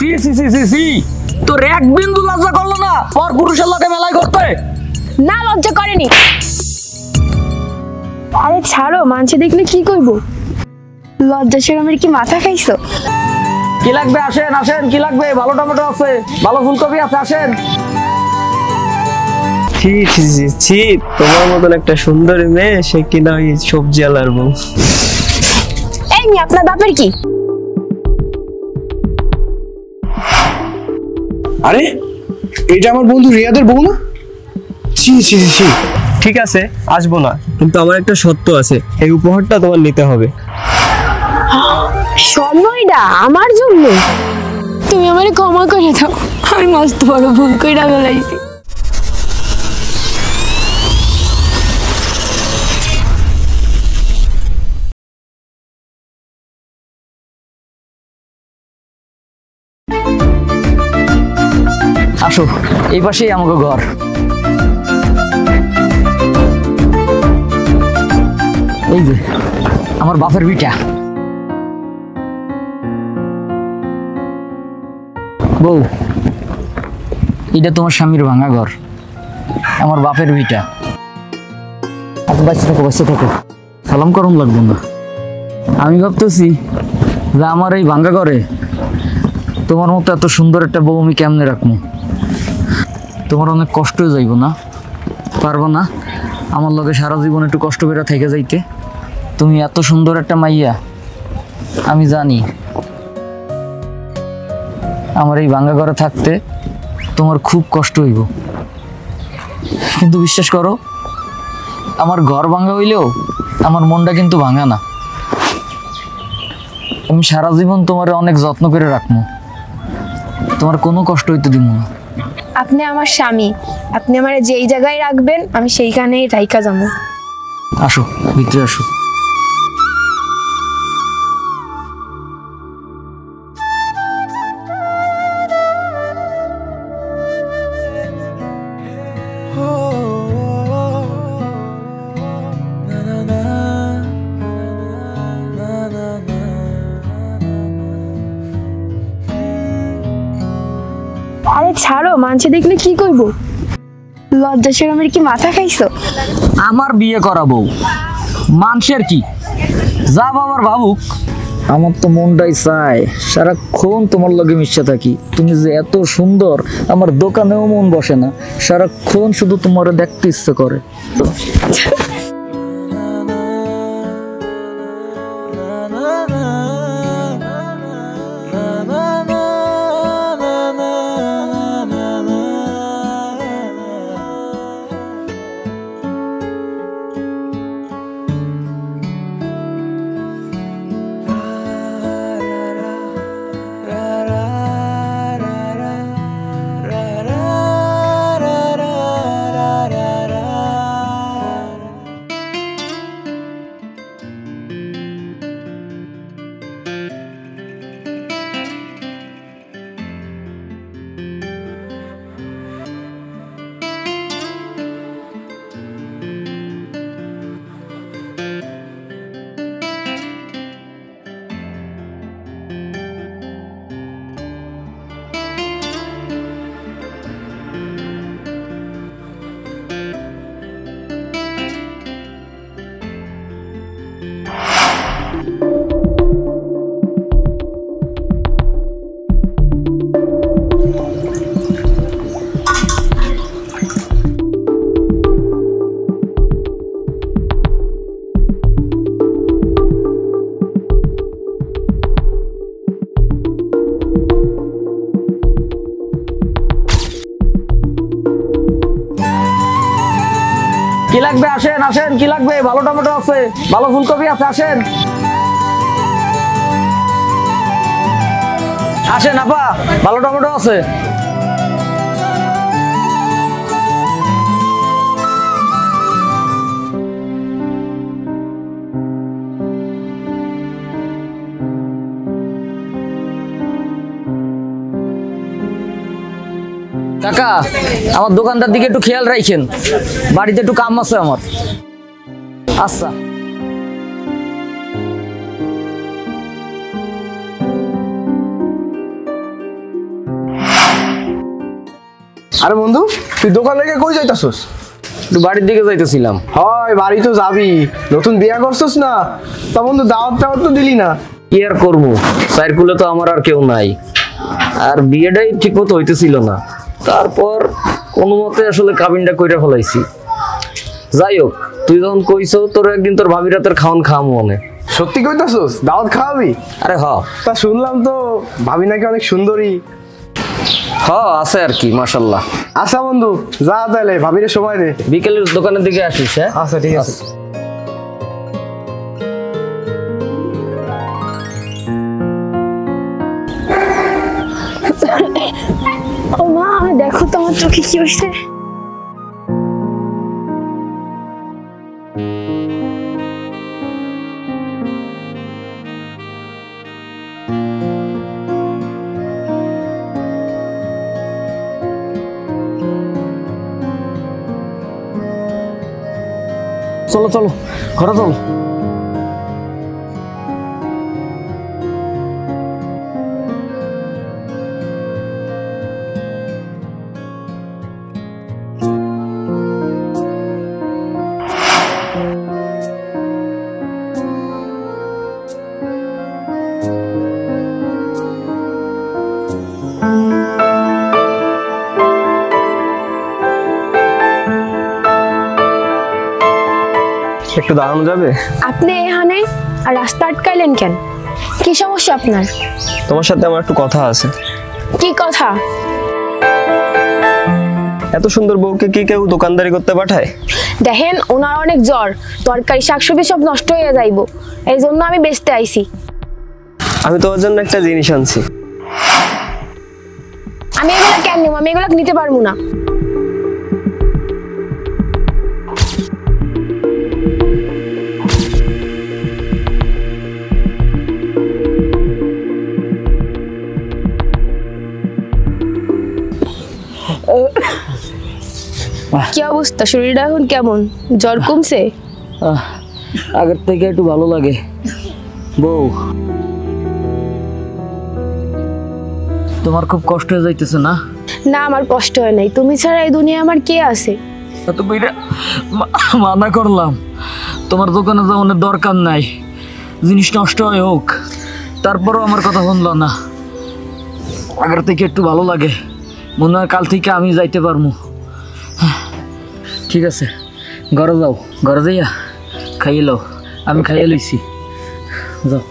C সি সি সি সি তোর এক বিন্দু লজ্জা করলো না পর পুরুষের লোকে মেলায় করতে? না, লজ্জা করেনি। আরে ছাড়ো, মানুষে দেখলে কি করবো? লজ্জা শরমের কি মাথা খাইছো? কি লাগবে আসেন আসেন, কি লাগবে? ভালো টমেটো আছে, ভালো ফুলকপি আছে, আসেন। ছি ছি ছি ছি, তোমার মতন একটা সুন্দরী মেয়ে সে কিনা ওই সবজি আলার বউ। এই মেয়ে, আপনার বাপের কি? আরে এটা আমার বন্ধু রিয়াদের বউ না? ছি ছি ছি। ঠিক আছে, আসবো না, কিন্তু আমার একটা শর্ত আছে, এই উপহারটা তোমার নিতে হবে। সময়টা আমার জন্য? তুমি আমারে ক্ষমা করে দাও, আমি মস্ত বড় ভুল কইরা ফেলাইছি। আসো, এই পাশেই আমাকে ঘর। এই যে আমার বাপের ভিটা। বউ, এটা তোমার স্বামীর ভাঙা ঘর, আমার বাপের ভিটা। বাচ্চা থাকো, বাচ্চা থাকো, সালাম করুন লাগবো না। আমি ভাবতেছি যে আমার এই ভাঙ্গা ঘরে তোমার মতো এত সুন্দর একটা বউ আমি কেমনে রাখবো? তোমার অনেক কষ্ট হয়ে যাইব না? পারবো না আমার লগে সারা জীবন একটু কষ্ট করে থেকে যাইতে? তুমি এত সুন্দর একটা মাইয়া, আমি জানি আমার এই ভাঙ্গা ঘরে থাকতে তোমার খুব কষ্ট হইব, কিন্তু বিশ্বাস করো, আমার ঘর ভাঙ্গা হইলেও আমার মনটা কিন্তু ভাঙা না। আমি সারা জীবন তোমার অনেক যত্ন করে রাখবো, তোমার কোনো কষ্ট হইতে দিব না। আপনি আমার স্বামী, আপনি আমার যেই জায়গায় রাখবেন আমি সেইখানেই রাইকা যাবো। আসো, ভিতরে আসো। আরে ছাড়ো, মানুষে দেখলে কি করবো? লজ্জা শরমের কি মাথা খাইছো? আমার বিয়ে করা বউ, মানুষের কি যা বাবার ভাবুক, আমার তো মনটাই চায় সারাক্ষণ তোমার লগে মিশে থাকি। তুমি যে এত সুন্দর, আমার দোকানেও মন বসে না, সারাক্ষণ শুধু তোমার দেখতে ইচ্ছে করে। কি লাগবে আসেন আসেন, কি লাগবে? ভালো টমেটো আছে, ভালো ফুলকপি আছে, আসেন আসেন। আপা, ভালো টমেটো আছে। কাকা, আমার দোকানটার দিকে একটু খেয়াল রাখেন, বাড়িতে একটু কাম আছে আমার। আচ্ছা। আরে বন্ধু, তুই দোকান থেকে কই যাইতাছস? একটু বাড়ির দিকে যাইতেছিলাম। হয় বাড়ি তো যাবি, নতুন বিয়া করছস না? তা বন্ধু দাওয়াত টাওয়াত তো দিলি না। কি আর করবো, সাইরকুলে তো আমার আর কেউ নাই, আর বিয়েটাই ঠিক মতো হইতেছিল না। তারপর কোনো মতে আসলে কাবিনটা কইরা ফেলাইছি। যাই হোক, তুই যখন কইছো তোর একদিন তোর ভাবির হাতের খাওয়ান খাওয়াম মনে। সত্যি কইতাছস? দাওয়াত খাওয়াবি? আরে হ তা শুনলাম তো ভাবি নাকি অনেক সুন্দরী। হ আছে আর কি, মাশাল্লাহ। আচ্ছা বন্ধু, যা তাহলে ভাবিরে সময় দে। বিকেলের দোকানের দিকে আসিস। হ্যাঁ আচ্ছা ঠিক আছে। ও মা, দেখো তো আমার চোখে কি হয়েছে। চলো চলো ঘরে চলো। একটু দাঁড়ানো যাবে? আপনি এখানে আর রাস্তা আটকাইলেন কেন? কি সমস্যা আপনার? তোমার সাথে আমার একটু কথা আছে। কি কথা? এত সুন্দর বউকে কি কেউ দোকানদারি করতে পাঠায়? দেখেন, ওনার অনেক জ্বর, তরকারি শাকসবজি সব নষ্ট হয়ে যাইব, এই জন্য আমি বেচতে আইছি। আমি তোমার জন্য একটা জিনিস আনছি। আমি এগুলা কেন নেব? আমি এগুলা নিতে পারবো না। কি অবস্থা? শরীরটা এখন কেমন? জ্বর কমছে? আগের থেকে একটু ভালো লাগে। বউ, তোমার খুব কষ্ট হয়ে যাইতেছে না? না, আমার কষ্ট হয় নাই। তুমি ছাড়া এই দুনিয়া আমার কে আছে? তুমি মানা করলাম, তোমার দোকানে যাওয়ার দরকার নাই, জিনিস নষ্ট হয় হোক, তারপরও আমার কথা শুনলো না। আগের থেকে একটু ভালো লাগে, মনে হয় কাল থেকে আমি যাইতে পারবো। ঠিক আছে, ঘরে যাও, ঘরে যাইয়া খাইয়ে লও, আমি খাইয়ে লইছি, যাও।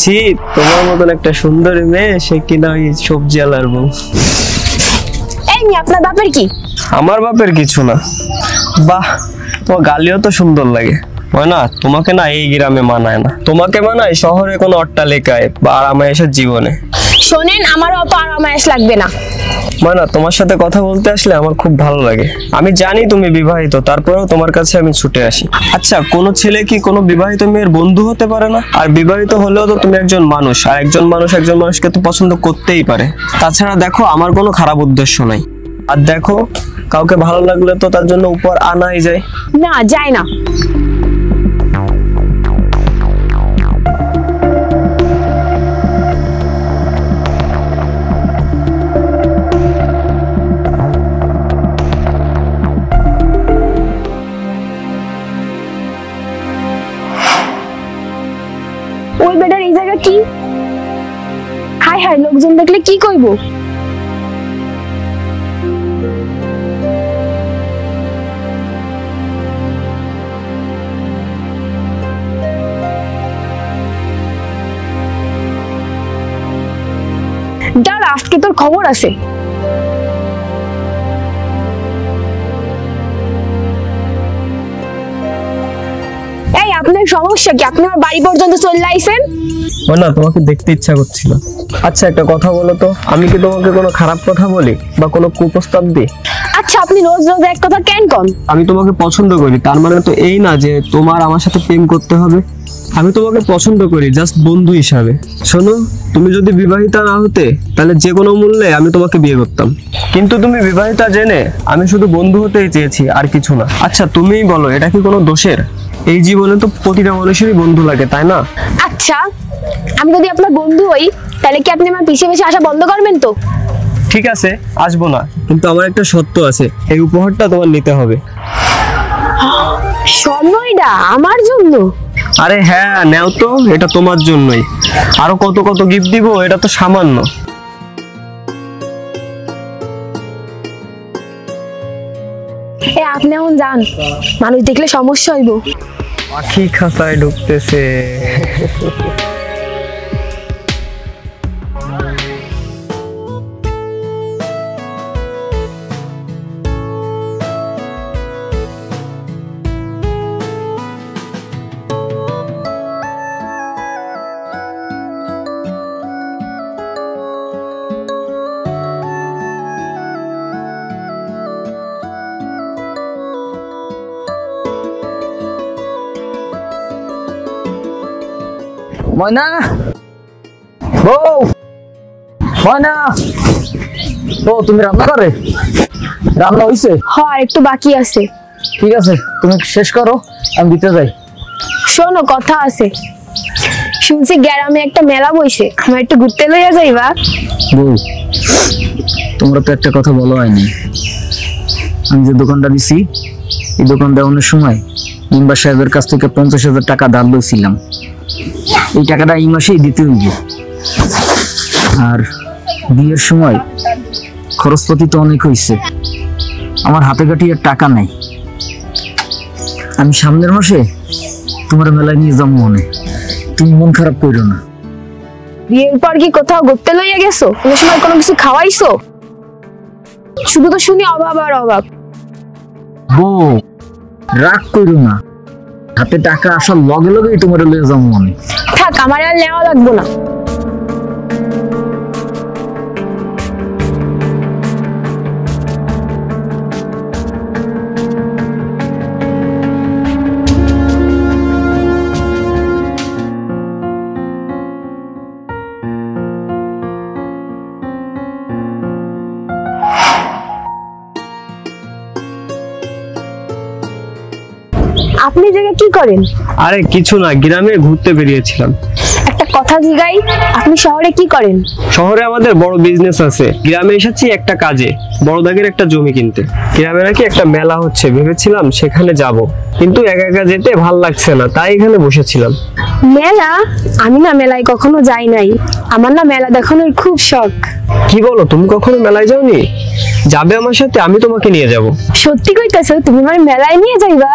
ছি, তোমার মতন একটা সুন্দরী মেয়ে, সে কিনা ওই সবজি আলার বউ। এই মেয়ে, আপনার বাপের কি? আমার বাপের কিছু না। বাহ, তোমার গালিও তো সুন্দর লাগে। হয় না, তোমাকে না এই গ্রামে মানায় না, তোমাকে মানায় শহরে কোনো অট্টালিকায় বা আরামায়েশের জীবনে। শোনেন, আমার অত আরামায়েশ লাগবে না। না, তোমার সাথে কথা বলতে আসলে আমার খুব ভালো লাগে। আমি জানি তুমি বিবাহিত, তারপরেও তোমার কাছে আমি ছুটে আসি। আচ্ছা, কোনো ছেলে কি কোনো বিবাহিত মেয়ের বন্ধু হতে পারে না? আর বিবাহিত হলেও তো তুমি একজন মানুষ, আর একজন মানুষকে তো পছন্দ করতেই পারে। তাছাড়া দেখো, আমার কোনো খারাপ উদ্দেশ্য নাই। আর দেখো, কাউকে ভালো লাগলে তো তার জন্য উপর আনাই যায়। না, যায় না। ওই বেটার এই জায়গা কি? হাই হাই, লোকজন দেখলে কি কইব? দাঁড়া, আজকে তোর খবর আছে। এই আপনার সমস্যা কি? আপনি আমার বাড়ি পর্যন্ত চলে আইছেন। ও না, তোমাকে দেখতে ইচ্ছা করছিল। আচ্ছা একটা কথা বলো তো, আমি কি তোমাকে কোনো খারাপ কথা বলি বা কোনো কুপ্রস্তাব দিই? আচ্ছা আপনি রোজ রোজ এক কথা কেন কন? আমি তোমাকে পছন্দ করি, তার মানে তো এই না যে তোমার আমার সাথে প্রেম করতে হবে। আমি তোমাকে পছন্দ করি জাস্ট বন্ধু হিসাবে। শোনো, তুমি যদি বিবাহিতা না হতে তাহলে যে কোনো মূল্যে আমি তোমাকে বিয়ে করতাম, কিন্তু তুমি বিবাহিতা জেনে আমি শুধু বন্ধু হতেই চেয়েছি, আর কিছু না। আচ্ছা তুমিই বলো, এটা কি কোনো দোষের? এই জীবনে তো প্রতিটা মানুষেরই বন্ধু লাগে, তাই না? আচ্ছা আমি যদি আপনার বন্ধু হই তাহলে কি আপনি আমার পিছে পিছে আসা বন্ধ করবেন তো? ঠিক আছে, আসবো না, কিন্তু আমার একটা শর্ত আছে, এই উপহারটা তোমার নিতে হবে। সময়টা আমার জন্য? আরে হ্যাঁ, নেও তো, এটা তোমার জন্যই। আরো কত কত গিফট দিব, এটা তো সামান্য। আপনি এখন যান, মানুষ দেখলে সমস্যা হইব। পাখি খাঁচায় ঢুকতেছে। ময়না, বউ, ময়না, ও তুমি রান্না করে? রান্না হইছে? হ্যাঁ একটু বাকি আছে। ঠিক আছে, তুমি শেষ করো, আমি দিতে যাই। শোনো কথা আছে, শুনছি গ্রামে একটা মেলা বইছে, আমার একটু ঘুরতে লইয়া যাইবা? বউ, তোমরা তো একটা কথা বলো হয়নি। আমি যে দোকানটা দিছি, এই দোকান দেওয়ানোর সময় মেম্বার সাহেবের কাছ থেকে 50,000 টাকা ধার লইছিলাম। এই টাকাটা এই মাসেই দিতে হইবে। আর বিয়ের সময় খরচপাতি তো অনেক হয়েছে, আমার হাতে কাটি আর টাকা নাই। আমি সামনের মাসে তোমার মেলায় নিয়ে যাবো মনে, তুমি মন খারাপ করো না। বিয়ের পর কি কোথাও ঘুরতে লইয়া গেছো? কোনো সময় কোনো কিছু খাওয়াইছো? শুধু তো শুনি অভাব আর অভাব। বউ, রাগ করো না, হাতে টাকা আসার লগে লগেই তোমার লয়ে যাবো মনে। থাক, আমার আর নেওয়া লাগবো না। আপনি জায়গা কি করেন? আরে কিছু না, গ্রামে ঘুরতে বেরিয়েছিলাম। একটা কথা জিগাই, আপনি শহরে কি করেন? শহরে আমাদের বড় বিজনেস আছে, গ্রামে এসেছি একটা কাজে, বড় দাগের একটা জমি কিনতে। গ্রামে নাকি একটা মেলা হচ্ছে, ভেবেছিলাম সেখানে যাব, কিন্তু একা একা যেতে ভাল লাগছে না, তাই এখানে বসেছিলাম। মেলা? আমি না মেলায় কখনো যাই নাই, আমার না মেলা দেখানোর খুব শখ। কি বলো, তুমি কখনো মেলায় যাওনি? যাবে আমার সাথে, আমি তোমাকে নিয়ে যাব। সত্যি কইতাছো? তুমি আমার মেলায় নিয়ে যাইবা?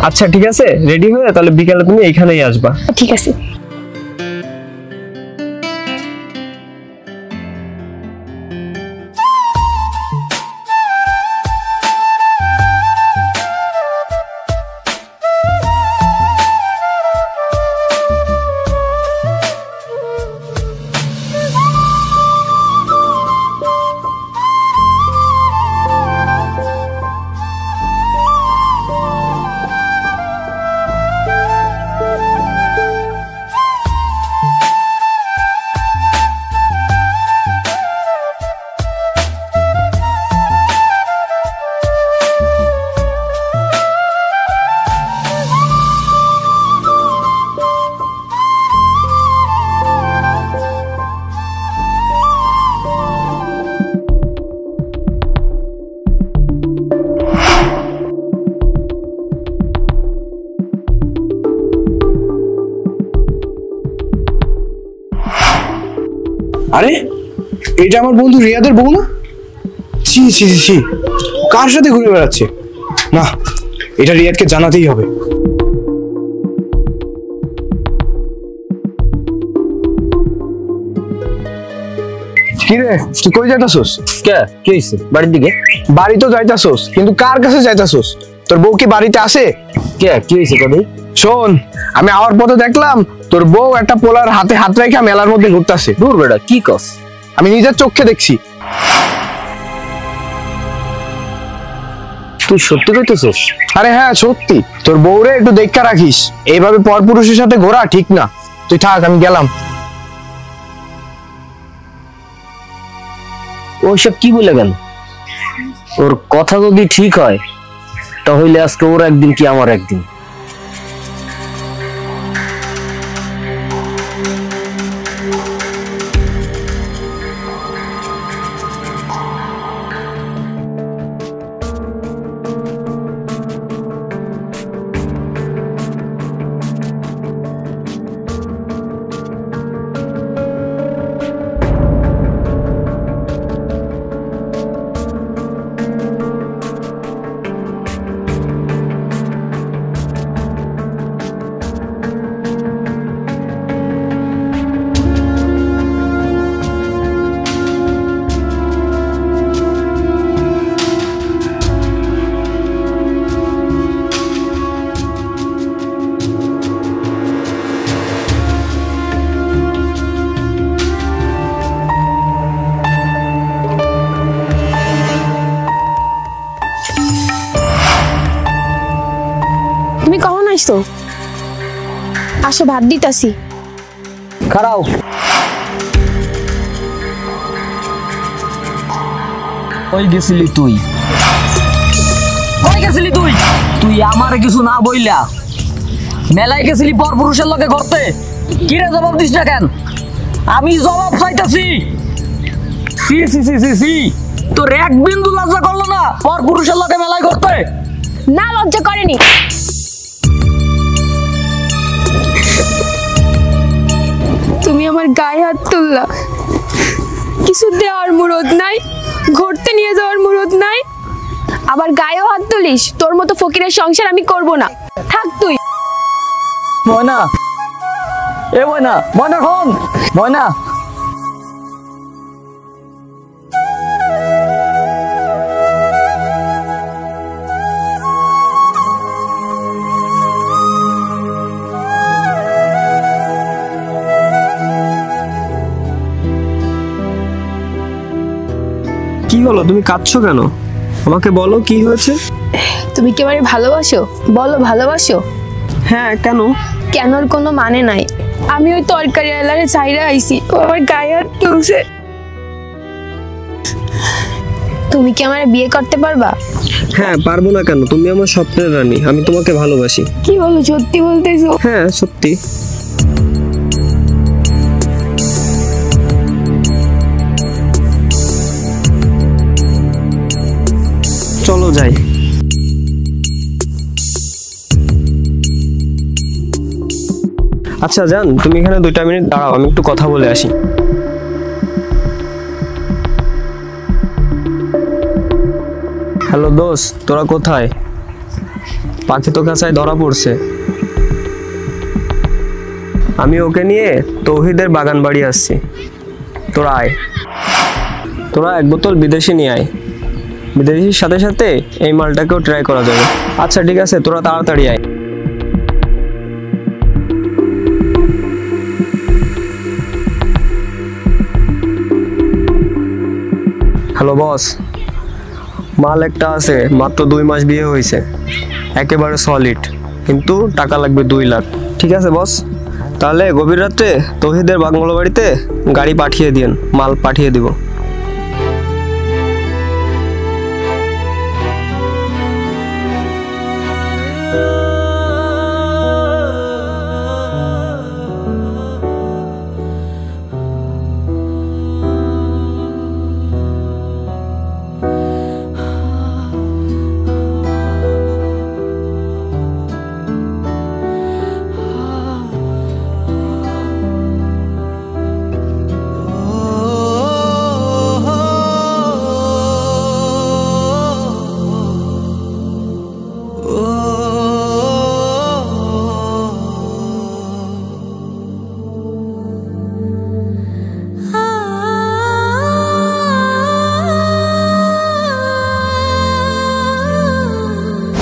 আচ্ছা ঠিক আছে, রেডি হয়ে তাহলে বিকালে তুমি এইখানেই আসবা। ঠিক আছে। আরে এটা আমার বন্ধু রিয়াদের বউ না? ছি ছি ছি ছি, কার সাথে ঘুরে বেড়াচ্ছে? না, এটা রিয়াদকে জানাতেই হবে। কিরে, তুই কই যাইতাছস? কে কি হইছে? বাড়ির দিকে। বাড়ি তো যাইতাছস, কিন্তু কার কাছে যাইতাছস? তোর বউ কি বাড়িতে আছে? কে কি হইছে কদি? শোন, আমি আমার পথে দেখলাম তোর বউ একটা পোলার হাতে হাত রেখে মেলার মধ্যে ঘুরতেছে। দূর বেটা, কি কস? আমি নিজের চোখে দেখছি। তুই সত্যি কইতেছস? আরে হ্যাঁ সত্যি, তোর বউরে একটু দেখা রাখিস, এইভাবে পরপুরুষের সাথে ঘোরা ঠিক না। তুই থাক, আমি গেলাম। ওইসব কি বলে গেল? ওর কথা যদি ঠিক হয় তাহলে আজকে ওর একদিন কি আমার একদিন। তুমি কখন আসছো? আসো, ভাত দিতাছি। খারাও। ওই গেছিলি তুই, ওই গেছিলি তুই, তুই আমারে কিছু না বইলা মেলায় গেছিলি পরপুরুষের লগে করতে। কিরে জবাব দিস না কেন? আমি জবাব চাইতাছি। সি সি সি সি সি, তোর এক বিন্দু লজ্জা করলো না পরপুরুষের লগে মেলায় করতে? না, লজ্জা করেনি। তুমি আমার গায়ে হাত তুললা, কিছু দেওয়ার মুরদ নাই, ঘুরতে নিয়ে যাওয়ার মুরদ নাই, আবার গায়েও হাত তুলিস। তোর মতো ফকিরের সংসার আমি করব না, থাক তুই। ময়না, এ ময়না, ময়না শোন, ময়না। কি হলো, তুমি কাঁদছো কেন? আমাকে বলো কি হয়েছে। তুমি কি আমারে ভালোবাসো? বলো, ভালোবাসো? হ্যাঁ, কেন? কেনর কোনো মানে নাই। আমি ওই তরকারি আলারে চাইরা আইছি, ও আমার গায়ে হাত তুলছে। তুমি কি আমারে বিয়ে করতে পারবা? হ্যাঁ, পারবো না কেন? তুমি আমার স্বপ্নের রানী, আমি তোমাকে ভালোবাসি। কি বলো, সত্যি বলতেছো? হ্যাঁ, সত্যি। চলো যাই। আচ্ছা জান, তুমি এখানে 2টা মিনিট দাঁড়াও, আমি একটু কথা বলে আসি। হ্যালো দোস্ত, তোরা কোথায়? পাখি তো কাছায় ধরা পড়ছে। আমি ওকে নিয়ে তৌহিদের বাগান বাড়ি আসছি। তোরা আয়, তোরা 1 বোতল বিদেশি নিয়ে আয়। বিদেশির সাথে সাথে এই মালটাকেও ট্রাই করা যাবে। আচ্ছা ঠিক আছে, তোরা তাড়াতাড়ি আয়। হ্যালো বস, মাল একটা আছে, মাত্র 2 মাস বিয়ে হয়েছে, একেবারে সলিড, কিন্তু টাকা লাগবে 2 লাখ। ঠিক আছে বস, তাহলে গভীর রাত্রে তৌহিদের বাগমলা বাড়িতে গাড়ি পাঠিয়ে দিন, মাল পাঠিয়ে দিব।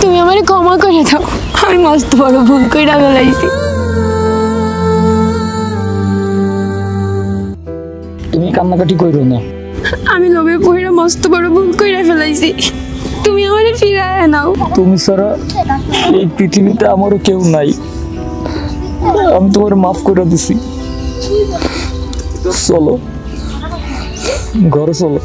তুমি আমারে ক্ষমা করে দাও। আমি মস্ত বড় ভুল কইরা ফেলাইছি। তুমি কান্নাকাটি করো না। আমি লোভে পড়ে মস্ত বড় ভুল কইরা ফেলাইছি। তুমি আমারে ফিরায় নাও। তুমি ছাড়া এই পৃথিবীতে আমারও কেউ নাই। আমি তোমার মাফ করে দিছি। চলো ঘরে চলো।